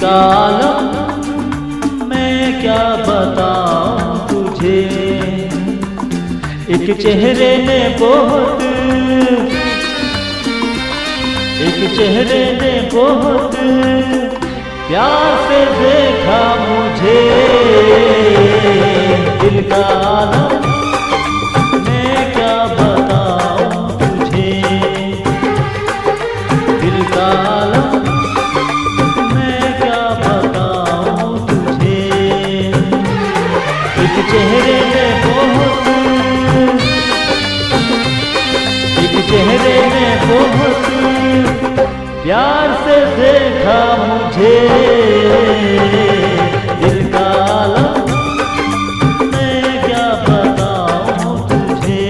का आलम मैं क्या बताऊं तुझे। एक चेहरे ने बहुत, एक चेहरे ने बहुत प्यार से देखा मुझे। दिल का आलम मैं क्या बताऊं तुझे। दिल का आलम मैं क्या बताऊं तुझे। एक चेहरे ने बहुत, एक चेहरे ने बहुत प्यार से देखा मुझे। दिल का आलम मैं क्या बताऊं तुझे।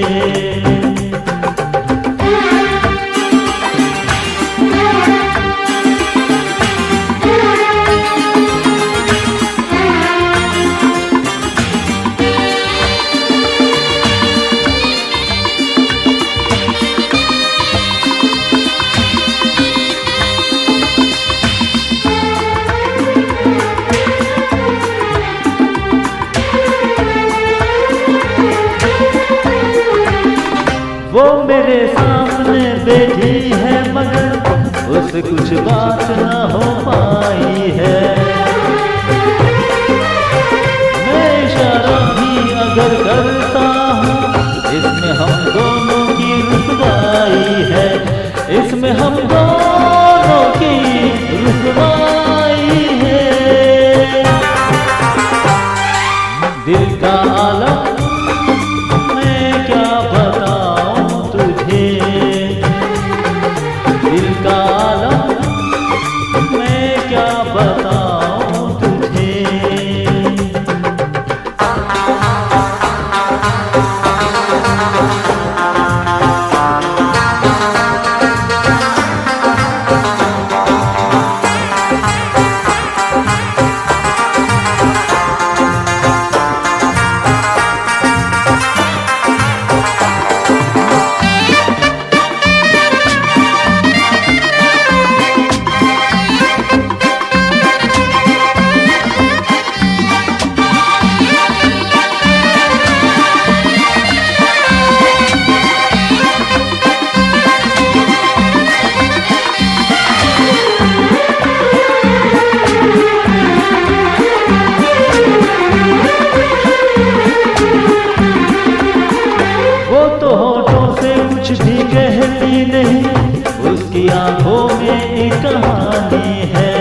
वो मेरे सामने बैठी है मगर उससे कुछ बात न हो पाई है। मैं इशारा भी अगर करता हूँ इसमें हम दोनों की रुसवाई है। इसमें हम दोनों की रुसवाई है। दिल का आलम दिल का आलम मैं क्या बताऊं तुझे। कुछ भी कहती नहीं, उसकी आंखों में एक कहानी है।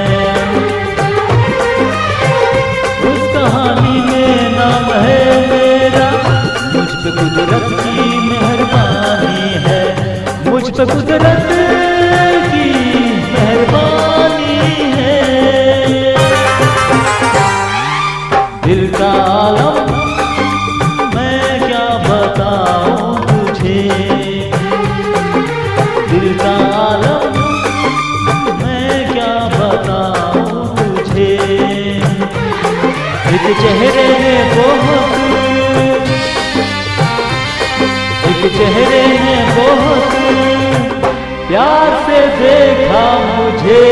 उस कहानी में नाम है मेरा, मुझ पे कुदरत की मेहरबानी है। मुझ पे कुदरत की मेहरबानी है। दिल का आलम मैं क्या बताऊं तुझे। दिल का आलम मैं क्या बताऊं तुझे। एक चेहरे ने बहुत, एक चेहरे ने बहुत प्यार से देखा मुझे।